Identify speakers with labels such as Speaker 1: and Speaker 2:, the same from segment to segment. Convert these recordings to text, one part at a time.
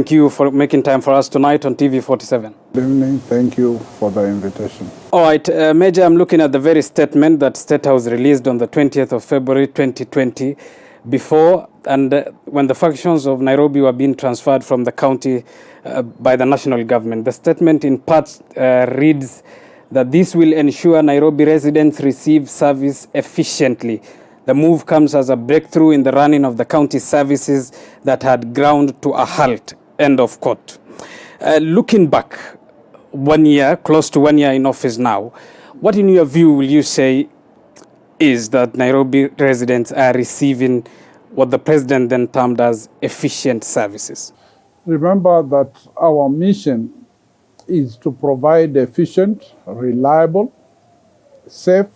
Speaker 1: Thank you for making time for us tonight on TV47.
Speaker 2: Good evening. Thank you for the invitation.
Speaker 1: All right, Major, I'm looking at the very statement that State House released on the 20th of February 2020 before and when the functions of Nairobi were being transferred from the county by the national government. The statement in part reads that this will ensure Nairobi residents receive service efficiently. The move comes as a breakthrough in the running of the county services that had ground to a halt. End of quote. Looking back 1 year, close to 1 year in office now, what in your view will you say is that Nairobi residents are receiving what the president then termed as efficient services?
Speaker 2: Remember that our mission is to provide efficient, reliable, safe,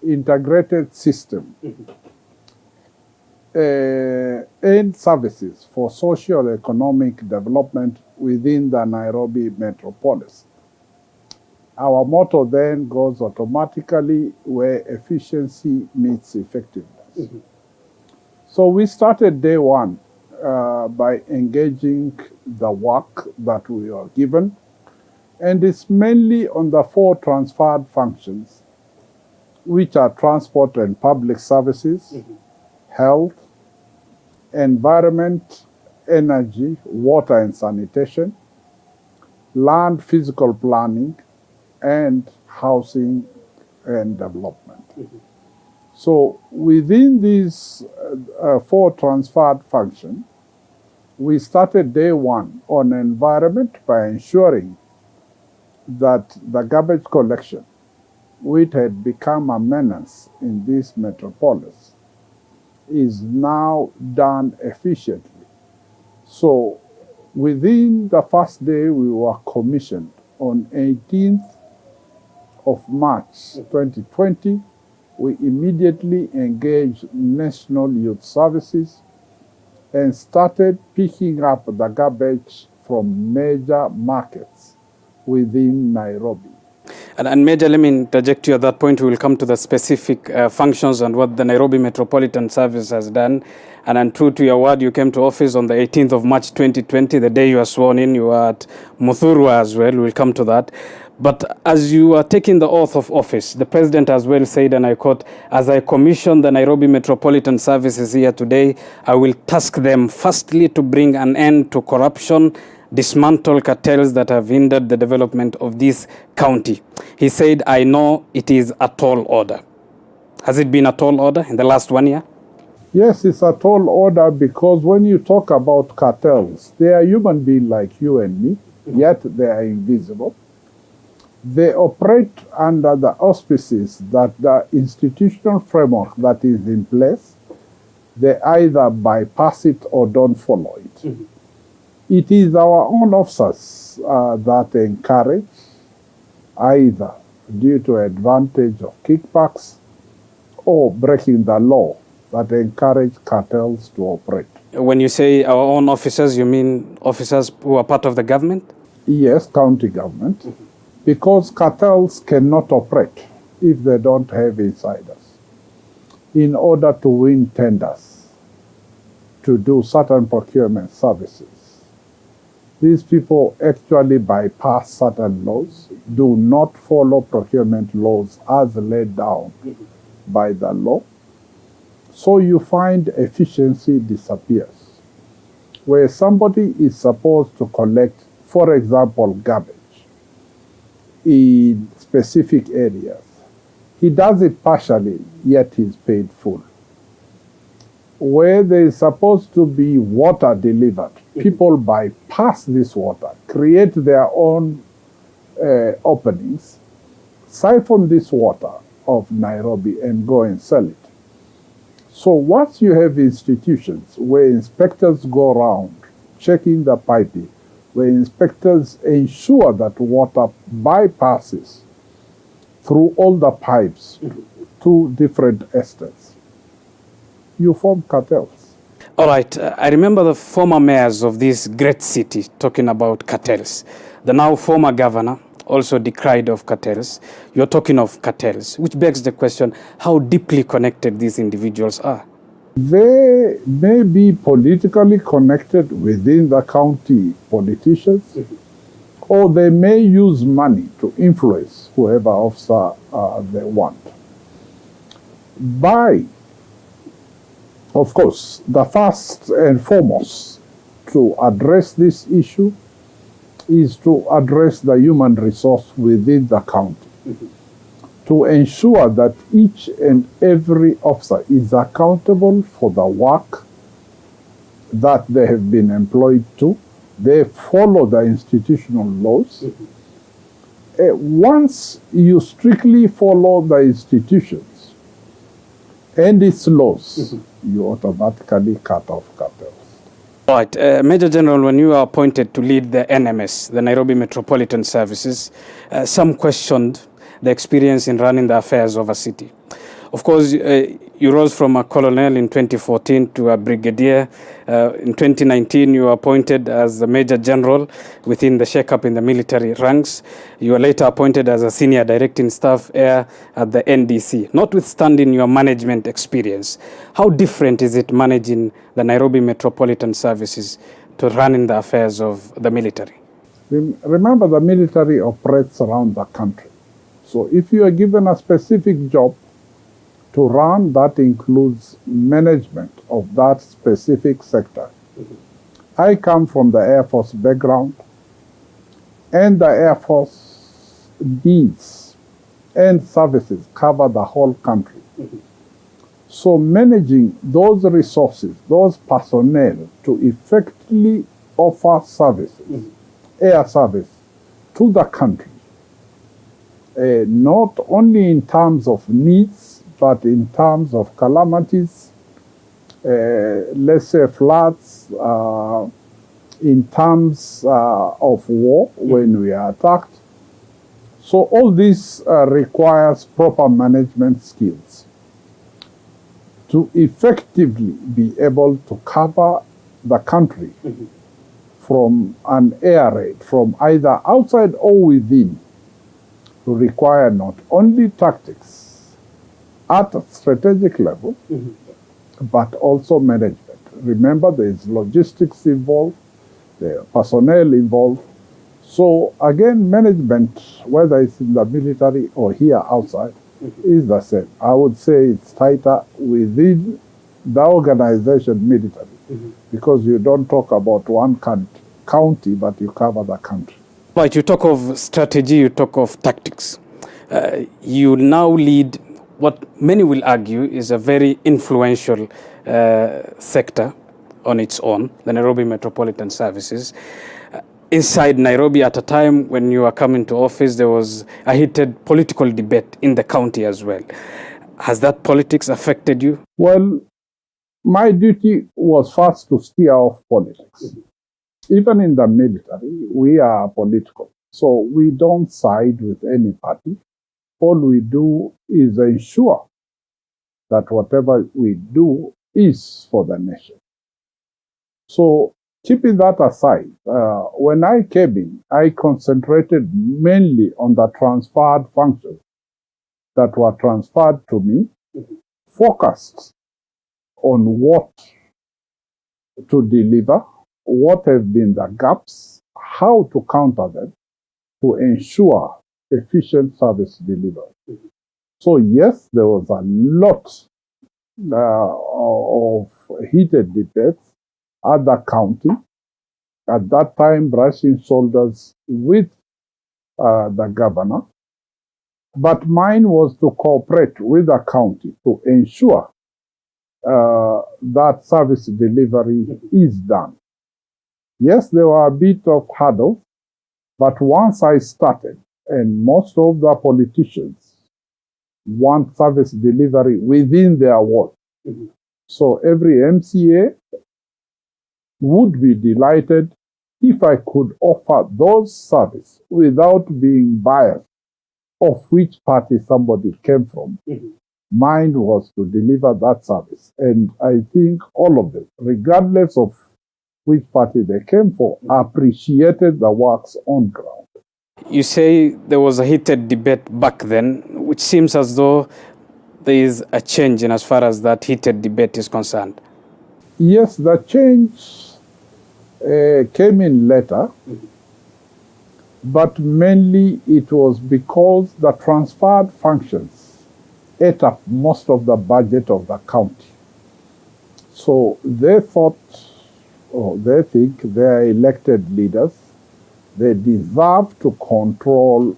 Speaker 2: integrated system and services for socio-economic development within the Nairobi metropolis. Our motto then goes automatically where efficiency meets effectiveness. So we started day one by engaging the work that we are given, and it's mainly on the 4 transferred functions, which are transport and public services, health, environment, energy, water and sanitation, land physical planning, and housing and development. So within these 4 transferred functions, we started day one on environment by ensuring that the garbage collection, which had become a menace in this metropolis, is now done efficiently. So within the first day, we were commissioned on 18th of March 2020. We immediately engaged National Youth Services and started picking up the garbage from major markets within Nairobi.
Speaker 1: And Major, let me interject you at that point. We will come to the specific functions and what the Nairobi Metropolitan Service has done. And true to your word, you came to office on the 18th of March 2020, the day you were sworn in. You were at Muthurwa as well. We'll come to that. But as you are taking the oath of office, the president as well said, and I quote, "As I commission the Nairobi Metropolitan Services here today, I will task them firstly to bring an end to corruption, dismantle cartels that have hindered the development of this county." He said, "I know it is a tall order." Has it been a tall order in the last 1 year?
Speaker 2: Yes, it's a tall order because when you talk about cartels, they are human beings like you and me, yet they are invisible. They operate under the auspices that the institutional framework that is in place, they either bypass it or don't follow it. It is our own officers that encourage, either due to advantage of kickbacks or breaking the law, that encourage cartels to operate.
Speaker 1: When you say our own officers, you mean officers who are part of the government?
Speaker 2: Yes, county government, because cartels cannot operate if they don't have insiders. In order to win tenders, to do certain procurement services, these people actually bypass certain laws, do not follow procurement laws as laid down by the law. So you find efficiency disappears. Where somebody is supposed to collect, for example, garbage in specific areas, he does it partially, yet he's paid full. Where there is supposed to be water delivered, people bypass this water, create their own openings, siphon this water of Nairobi and go and sell it. So once you have institutions where inspectors go around checking the piping, where inspectors ensure that water bypasses through all the pipes to different estates, you form cartels.
Speaker 1: All right. I remember the former mayors of this great city talking about cartels. The now former governor also decried of cartels. You're talking of cartels, which begs the question how deeply connected these individuals are.
Speaker 2: They may be politically connected within the county politicians, or they may use money to influence whoever officer they want. Of course, the first and foremost to address this issue is to address the human resource within the county, to ensure that each and every officer is accountable for the work that they have been employed to. They follow the institutional laws. Once you strictly follow the institutions and its laws, you automatically cut off cartels.
Speaker 1: Right. Major General, when you are appointed to lead the NMS, the Nairobi Metropolitan Services, some questioned the experience in running the affairs of a city. Of course, you rose from a colonel in 2014 to a brigadier. In 2019, you were appointed as the major general within the shake-up in the military ranks. You were later appointed as a senior directing staff air at the NDC. Notwithstanding your management experience, how different is it managing the Nairobi Metropolitan Services to running the affairs of the military?
Speaker 2: Remember, the military operates around the country. So if you are given a specific job to run, that includes management of that specific sector. I come from the Air Force background, and the Air Force needs and services cover the whole country. So managing those resources, those personnel to effectively offer services, air service to the country, not only in terms of needs, but in terms of calamities, let's say floods, in terms of war when we are attacked. So all this requires proper management skills to effectively be able to cover the country from an air raid, from either outside or within, to require not only tactics at a strategic level, but also management. Remember, there is logistics involved, there are personnel involved. So again, management, whether it's in the military or here outside, is the same. I would say it's tighter within the organization military, because you don't talk about one county, but you cover the country.
Speaker 1: Right, you talk of strategy, you talk of tactics. You now lead what many will argue is a very influential sector on its own, the Nairobi Metropolitan Services. Inside Nairobi, at a time when you were coming to office, there was a heated political debate in the county as well. Has that politics affected you?
Speaker 2: Well, my duty was first to steer off politics. Even in the military, we are political. So we don't side with any party. All we do is ensure that whatever we do is for the nation. So keeping that aside, when I came in, I concentrated mainly on the transferred functions that were transferred to me, focused on what to deliver, what have been the gaps, how to counter them, to ensure efficient service delivery. So yes, there was a lot of heated debates at the county, at that time brushing shoulders with the governor. But mine was to cooperate with the county to ensure that service delivery is done. Yes, there were a bit of hurdles, but once I started, and most of the politicians want service delivery within their ward. So every MCA would be delighted if I could offer those services without being biased of which party somebody came from. Mine was to deliver that service. And I think all of them, regardless of which party they came for, appreciated the works on ground.
Speaker 1: You say there was a heated debate back then, which seems as though there is a change in as far as that heated debate is concerned?
Speaker 2: Yes, the change came in later, but mainly it was because the transferred functions ate up most of the budget of the county. So they thought, or they think, their elected leaders, they deserve to control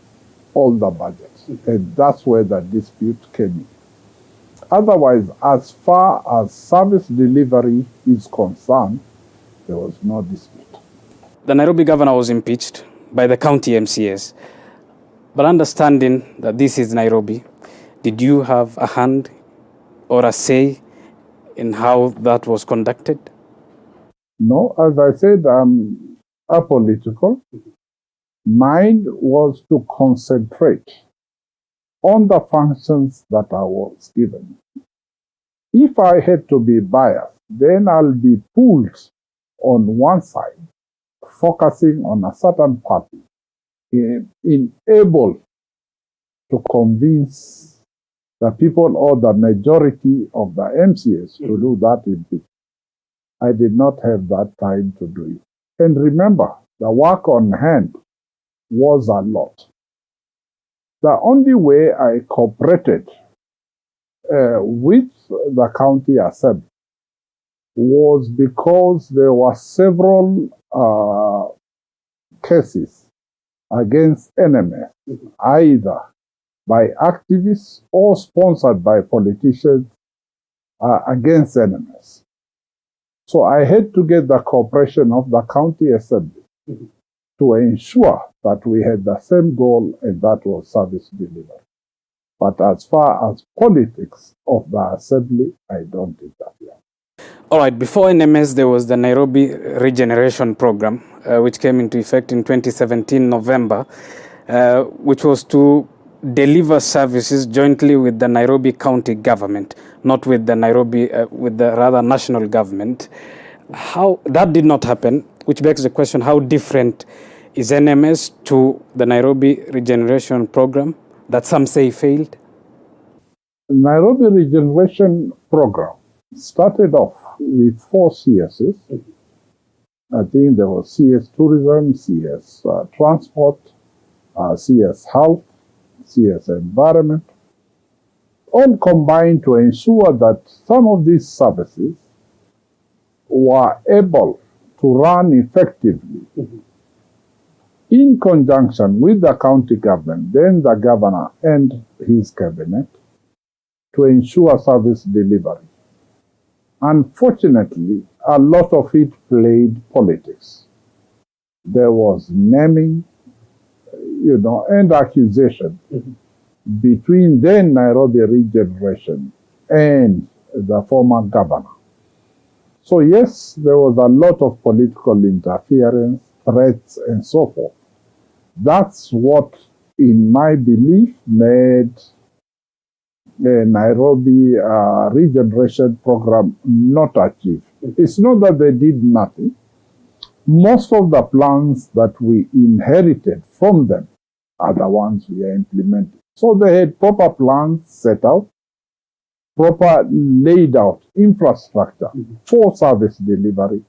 Speaker 2: all the budgets. And that's where the dispute came in. Otherwise, as far as service delivery is concerned, there was no dispute.
Speaker 1: The Nairobi governor was impeached by the county MCAs. But understanding that this is Nairobi, did you have a hand or a say in how that was conducted?
Speaker 2: No, as I said, I'm apolitical. Mine was to concentrate on the functions that I was given. If I had to be biased, then I'll be pulled on one side, focusing on a certain party, unable to convince the people or the majority of the MCAs to do that impeachment. I did not have that time to do it. And remember, the work on hand was a lot. The only way I cooperated with the county assembly was because there were several cases against NMS, either by activists or sponsored by politicians against NMS. So I had to get the cooperation of the county assembly to ensure that we had the same goal, and that was service delivery. But as far as politics of the assembly, I don't interfere.
Speaker 1: All right, before NMS, there was the Nairobi Regeneration Program, which came into effect in 2017, November, which was to deliver services jointly with the Nairobi County government, not with the with the rather national government. How that did not happen, which begs the question, how different is NMS to the Nairobi Regeneration Program that some say failed?
Speaker 2: The Nairobi Regeneration Program started off with 4 CSs. I think there was CS Tourism, CS Transport, CS Health, CS Environment, all combined to ensure that some of these services were able to run effectively in conjunction with the county government, then the governor and his cabinet, to ensure service delivery. Unfortunately, a lot of it played politics. There was naming, and accusation between then Nairobi Regeneration and the former governor. So yes, there was a lot of political interference, threats, and so forth. That's what, in my belief, made the Nairobi Regeneration Program not achieve. It's not that they did nothing. Most of the plans that we inherited from them are the ones we are implementing. So they had proper plans set out, proper laid out infrastructure for service delivery.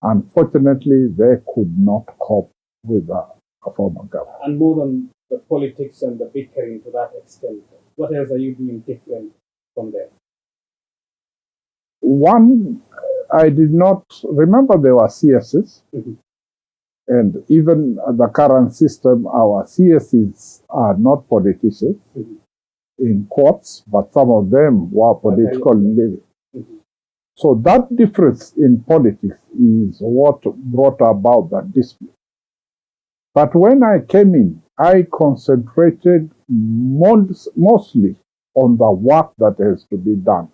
Speaker 2: Unfortunately, they could not cope with the former government.
Speaker 1: And more than the politics and the bickering to that extent, what else are you doing different from there?
Speaker 2: One, I did not remember there were CSs, and even the current system, our CSs are not politicians in courts, but some of them were political leaders. So that difference in politics is what brought about that dispute. But when I came in, I concentrated mostly on the work that has to be done.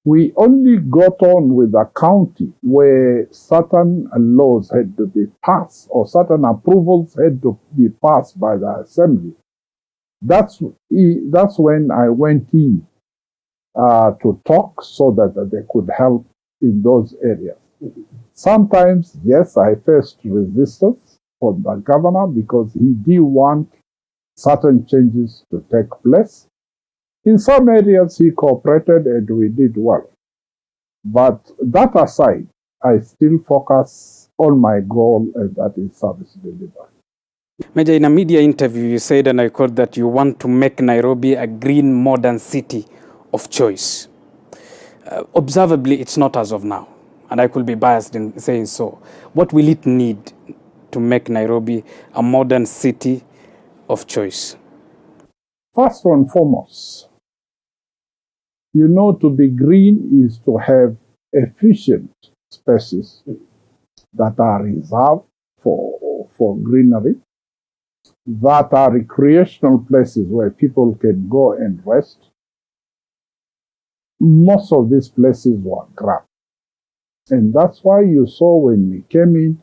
Speaker 2: We only got on with the county where certain laws had to be passed or certain approvals had to be passed by the assembly. That's when I went in to talk so that they could help in those areas. Sometimes, yes, I faced resistance from the governor because he did want certain changes to take place. In some areas, he cooperated and we did well. But that aside, I still focus on my goal, and that is service delivery.
Speaker 1: Major, in a media interview, you said, and I quote, that you want to make Nairobi a green, modern city of choice. Observably, it's not as of now, and I could be biased in saying so. What will it need to make Nairobi a modern city of choice?
Speaker 2: First and foremost, to be green is to have efficient spaces that are reserved for greenery, that are recreational places where people can go and rest. Most of these places were grass. And that's why you saw when we came in,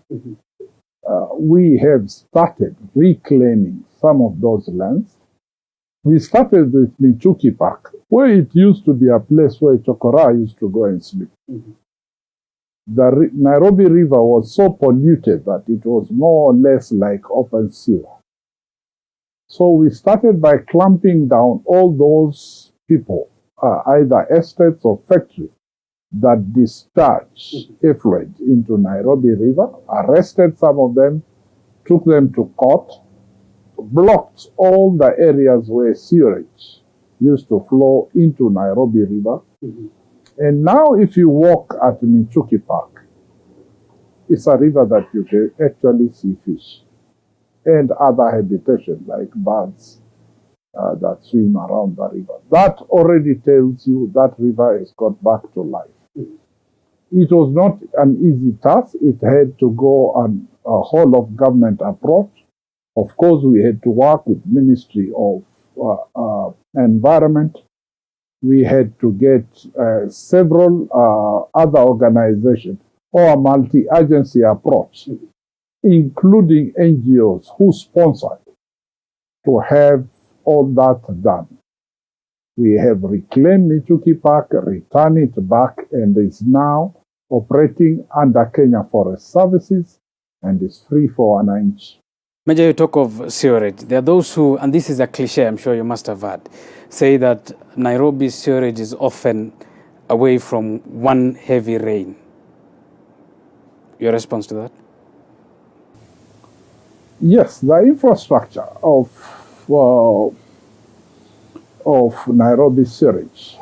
Speaker 2: we have started reclaiming some of those lands. We started with Michuki Park, where it used to be a place where Chokora used to go and sleep. The Nairobi River was so polluted that it was more or less like open sewer. So we started by clamping down all those people, either estates or factories, that discharge effluent into Nairobi River, arrested some of them, took them to court, blocked all the areas where sewage used to flow into Nairobi River. And now if you walk at Michuki Park, it's a river that you can actually see fish and other habitation like birds that swim around the river. That already tells you that river has got back to life. It was not an easy task. It had to go on a whole of government approach. Of course, we had to work with Ministry of Environment. We had to get several other organizations or a multi-agency approach, including NGOs who sponsored to have all that done. We have reclaimed Michuki Park, returned it back, and is now operating under Kenya Forest Services and is free for an inch.
Speaker 1: Major, you talk of sewerage. There are those who, and this is a cliche I'm sure you must have heard, say that Nairobi's sewerage is often away from one heavy rain. Your response to that?
Speaker 2: Yes, the infrastructure of Nairobi sewerage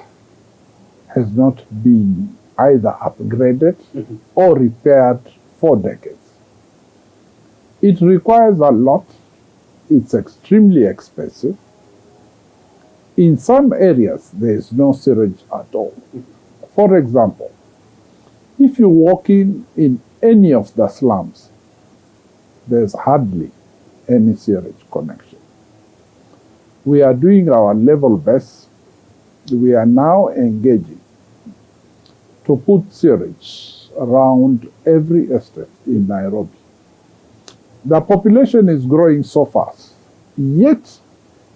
Speaker 2: has not been either upgraded or repaired for decades. It requires a lot. It's extremely expensive. In some areas, there is no sewage at all. For example, if you walk in any of the slums, there's hardly any sewage connection. We are doing our level best. We are now engaging to put sewage around every estate in Nairobi. The population is growing so fast, yet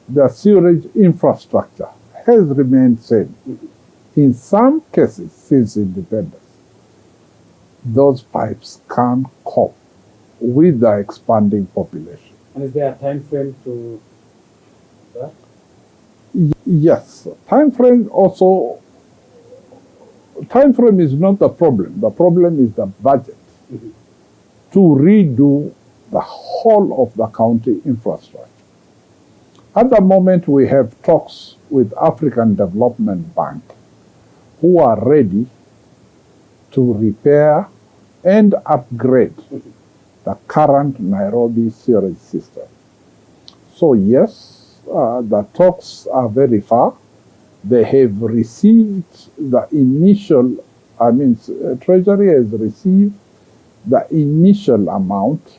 Speaker 2: the sewage infrastructure has remained same. In some cases, since independence, those pipes can't cope with the expanding population.
Speaker 1: And is there a time frame to that?
Speaker 2: Yes, time frame is not the problem. The problem is the budget to redo the whole of the county infrastructure. At the moment, we have talks with African Development Bank, who are ready to repair and upgrade the current Nairobi sewage system. So yes, the talks are very far. They have received the initial, Treasury has received the initial amount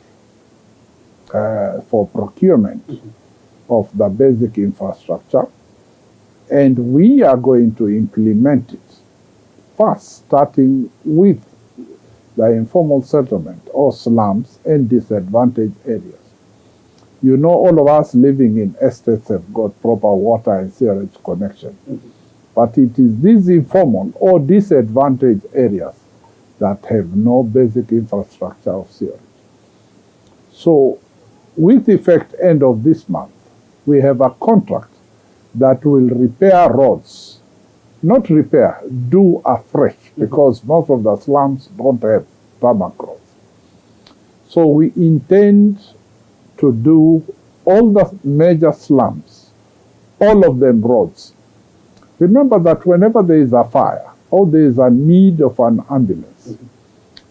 Speaker 2: for procurement of the basic infrastructure, and we are going to implement it first, starting with the informal settlement or slums and disadvantaged areas. You know, all of us living in estates have got proper water and sewage connection. But it is these informal or disadvantaged areas that have no basic infrastructure of sewage. So, with effect end of this month, we have a contract that will repair roads. Not repair, do afresh, because most of the slums don't have tarmac roads. So we intend to do all the major slums, all of them roads. Remember that whenever there is a fire or there is a need of an ambulance,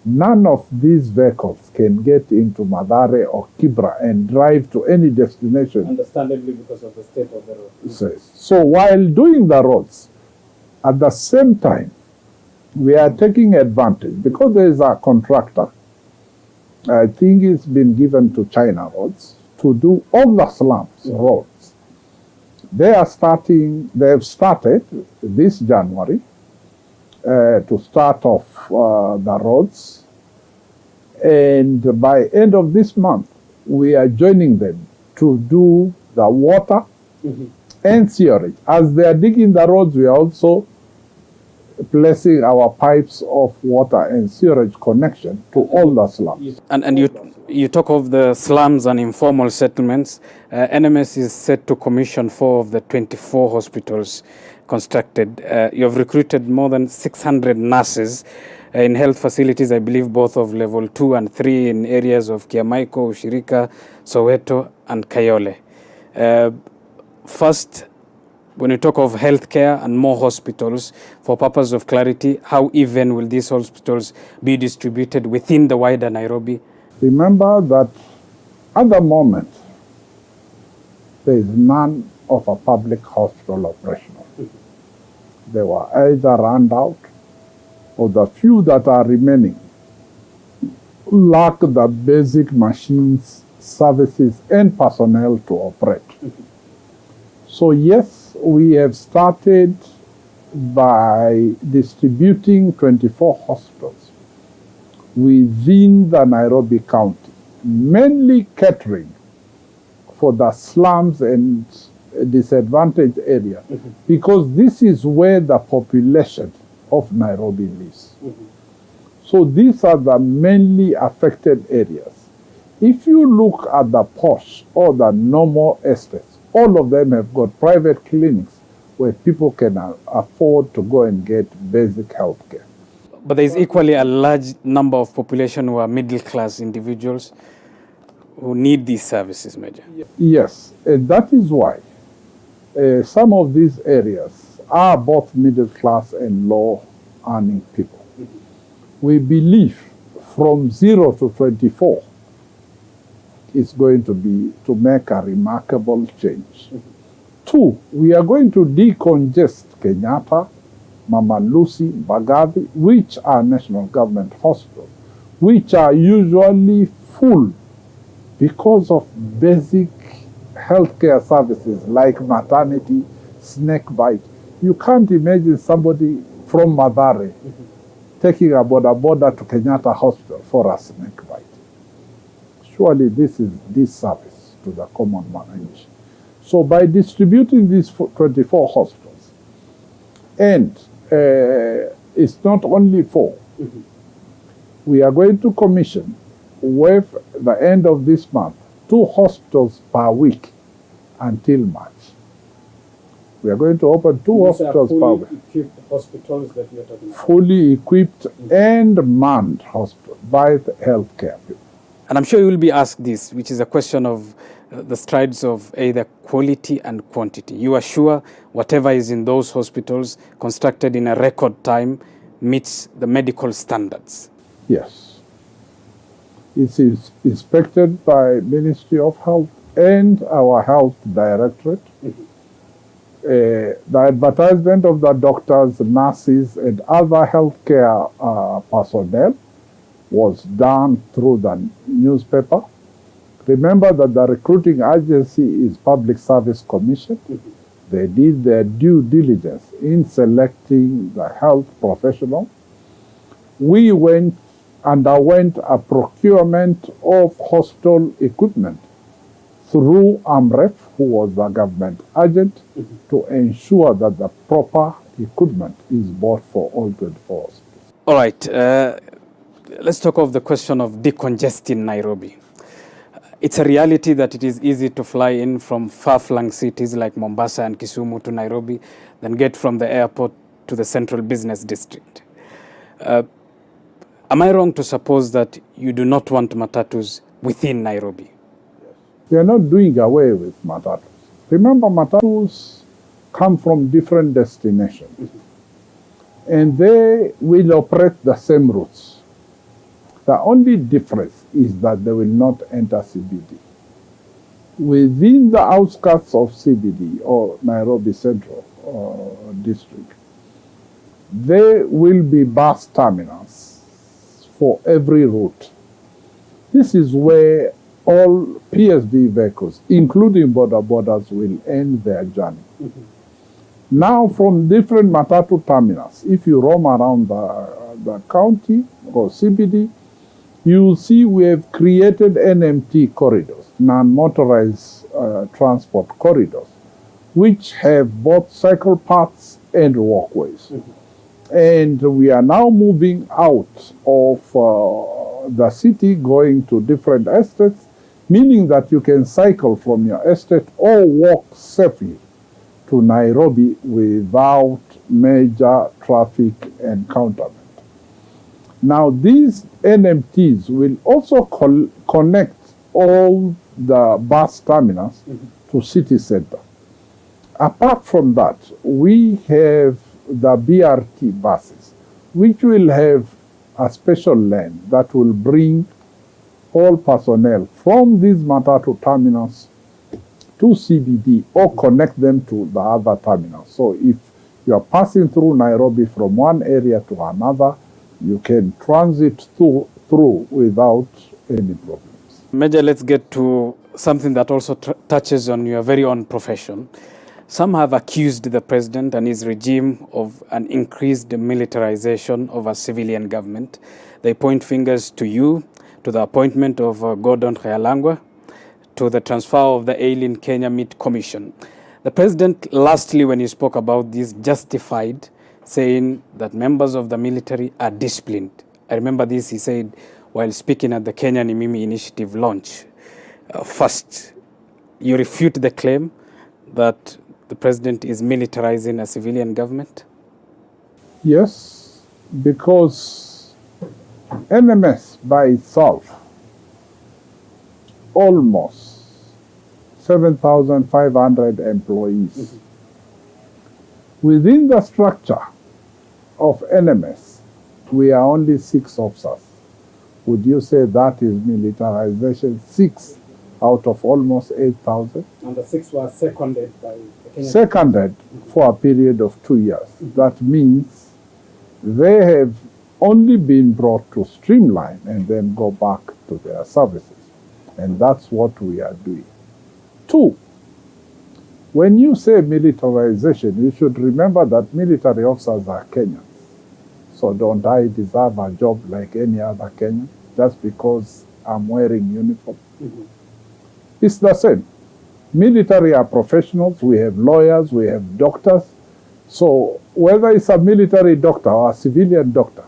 Speaker 2: none of these vehicles can get into Madare or Kibra and drive to any destination.
Speaker 1: Understandably, because of the state of the road.
Speaker 2: So while doing the roads, at the same time, we are taking advantage, because there is a contractor, I think it's been given to China Roads, to do all the slums roads. They have started this January to start off the roads. And by end of this month, we are joining them to do the water and sewerage. As they are digging the roads, we are also placing our pipes of water and sewerage connection to all the slums.
Speaker 1: And you talk of the slums and informal settlements. NMS is set to commission 4 of the 24 hospitals constructed. You have recruited more than 600 nurses in health facilities, I believe both of level 2 and 3 in areas of Kiamaiko, Ushirika, Soweto and Kayole. First, when you talk of healthcare and more hospitals, for purpose of clarity, how even will these hospitals be distributed within the wider Nairobi?
Speaker 2: Remember that at the moment, there is none of a public hospital operational. They were either run out, or the few that are remaining lack the basic machines, services, and personnel to operate. So yes, we have started by distributing 24 hospitals within the Nairobi County, mainly catering for the slums and disadvantaged areas, because this is where the population of Nairobi lives. So these are the mainly affected areas. If you look at the posh or the normal estates, all of them have got private clinics where people can afford to go and get basic health care.
Speaker 1: But there is equally a large number of population who are middle-class individuals who need these services, Major.
Speaker 2: Yes, and that is why some of these areas are both middle-class and low-earning people. We believe from 0 to 24 is going to be to make a remarkable change. 2, we are going to decongest Kenyatta, Mama Lucy, Mbagathi, which are national government hospitals, which are usually full because of basic healthcare services like maternity, snake bite. You can't imagine somebody from Madare taking a border to Kenyatta Hospital for a snake bite. Surely this is disservice to the common man. So by distributing these 24 hospitals, and it's not only 4, we are going to commission with the end of this month 2 hospitals per week until March. We are going to open 2 hospitals per week.
Speaker 1: Fully equipped hospitals that you are talking about.
Speaker 2: Fully equipped and manned hospitals by the healthcare people.
Speaker 1: And I'm sure you will be asked this, which is a question of the strides of either quality and quantity. You are sure whatever is in those hospitals constructed in a record time meets the medical standards?
Speaker 2: Yes. It is inspected by Ministry of Health and our health directorate. The advertisement of the doctors, nurses, and other healthcare personnel was done through the newspaper. Remember that the recruiting agency is Public Service Commission. They did their due diligence in selecting the health professional. We underwent a procurement of hospital equipment through AMREF, who was the government agent, to ensure that the proper equipment is bought for all 24 hospitals.
Speaker 1: All right. Let's talk of the question of decongesting Nairobi. It's a reality that it is easy to fly in from far-flung cities like Mombasa and Kisumu to Nairobi, then get from the airport to the central business district. Am I wrong to suppose that you do not want matatus within Nairobi?
Speaker 2: We are not doing away with matatus. Remember, matatus come from different destinations, and they will operate the same routes. The only difference is that they will not enter CBD. Within the outskirts of CBD or Nairobi Central District, there will be bus terminals for every route. This is where all PSV vehicles, including borders, will end their journey. Now, from different matatu terminals, if you roam around the county or CBD, you will see we have created NMT corridors, non-motorized transport corridors, which have both cycle paths and walkways. And we are now moving out of the city, going to different estates, meaning that you can cycle from your estate or walk safely to Nairobi without major traffic encounterment. Now, these NMTs will also connect all the bus terminals to city center. Apart from that, we have the BRT buses, which will have a special lane that will bring all personnel from these matatu terminals to CBD or connect them to the other terminals. So if you are passing through Nairobi from one area to another, you can transit through without any problems.
Speaker 1: Major, let's get to something that also touches on your very own profession. Some have accused the president and his regime of an increased militarization of a civilian government. They point fingers to you, to the appointment of Gordon Kayalangwa, to the transfer of the Alien Kenya Meat Commission. The president, lastly, when he spoke about this, justified saying that members of the military are disciplined. I remember this, he said, while speaking at the Kenya Nimimi Initiative launch. First, you refute the claim that the president is militarizing a civilian government?
Speaker 2: Yes, because NMS by itself, almost 7,500 employees. Within the structure of NMS, we are only 6 officers. Would you say that is militarization? 6 out of almost 8,000?
Speaker 1: And the 6 were seconded by the Kenyan.
Speaker 2: Seconded for a period of 2 years. That means they have only been brought to streamline and then go back to their services. And that's what we are doing. 2, when you say militarization, you should remember that military officers are Kenyans. So don't I deserve a job like any other Kenyan just because I'm wearing uniform? It's the same. Military are professionals. We have lawyers, we have doctors. So whether it's a military doctor or a civilian doctor,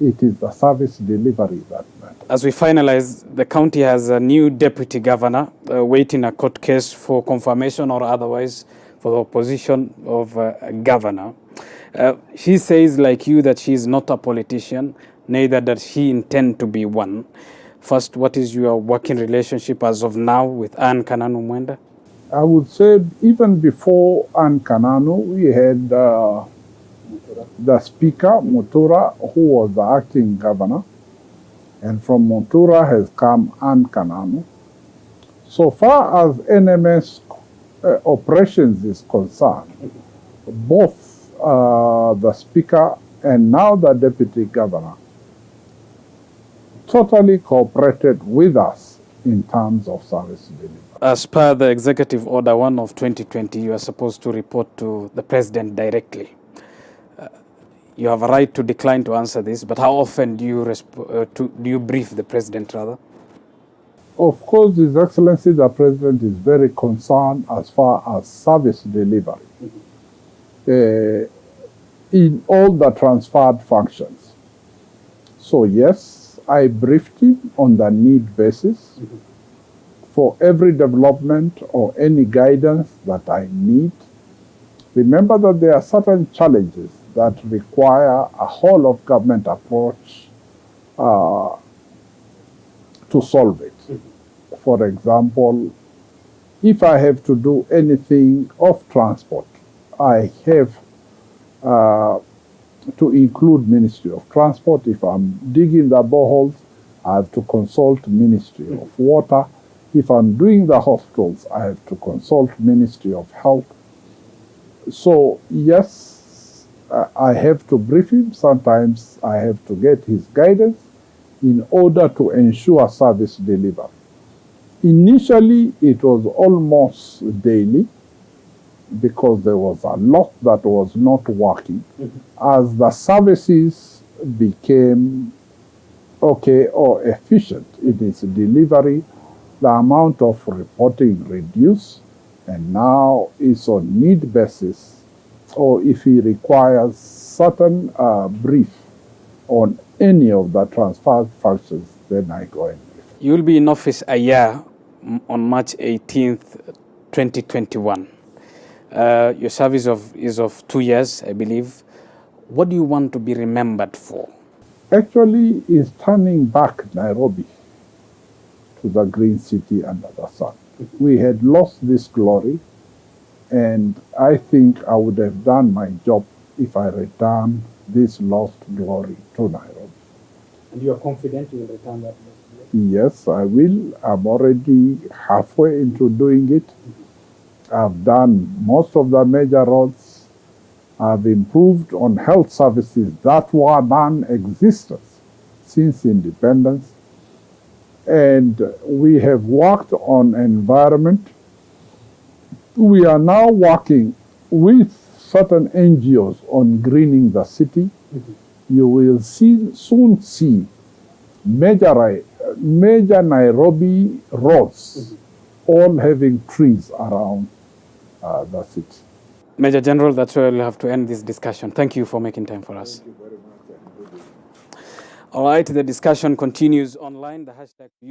Speaker 2: it is the service delivery that matters.
Speaker 1: As we finalize, the county has a new deputy governor waiting a court case for confirmation or otherwise for the opposition of a governor. She says, like you, that she is not a politician, neither does she intend to be one. First, what is your working relationship as of now with Anne Kananu Mwenda?
Speaker 2: I would say even before Anne Kananu, we had the speaker, Mutura, who was the acting governor. And from Mutura has come Anne Kananu. So far as NMS operations is concerned, both the speaker and now the deputy governor totally cooperated with us in terms of service delivery.
Speaker 1: As per the Executive Order 1 of 2020, you are supposed to report to the president directly. You have a right to decline to answer this, but how often do you brief the president, rather?
Speaker 2: Of course, His Excellency the President is very concerned as far as service delivery in all the transferred functions. So yes, I briefed him on the need basis. for every development or any guidance that I need, remember that there are certain challenges that require a whole of government approach to solve it. For example, if I have to do anything of transport, I have to include Ministry of Transport. If I'm digging the boreholes, I have to consult Ministry of Water. If I'm doing the hospitals, I have to consult Ministry of Health. So yes, I have to brief him. Sometimes I have to get his guidance in order to ensure service delivery. Initially, it was almost daily because there was a lot that was not working. As the services became okay or efficient in its delivery, the amount of reporting reduced, and now it's on need basis, or if he requires certain brief on any of the transfer functions, then I go and brief.
Speaker 1: You will be in office a year on March 18th, 2021. Your service is of 2 years, I believe. What do you want to be remembered for?
Speaker 2: Actually, is turning back Nairobi to the green city under the sun. We had lost this glory, and I think I would have done my job if I returned this lost glory to Nairobi.
Speaker 1: And you are confident you will return that?
Speaker 2: Yes, I will. I'm already halfway into doing it. I've done most of the major roads. I've improved on health services that were non-existent since independence. And we have worked on environment. We are now working with certain NGOs on greening the city. You will soon see major Nairobi roads all having trees around the city.
Speaker 1: Major General, that's where we'll have to end this discussion. Thank you for making time for us.
Speaker 2: Thank you very much.
Speaker 1: All right, the discussion continues online. The hashtag use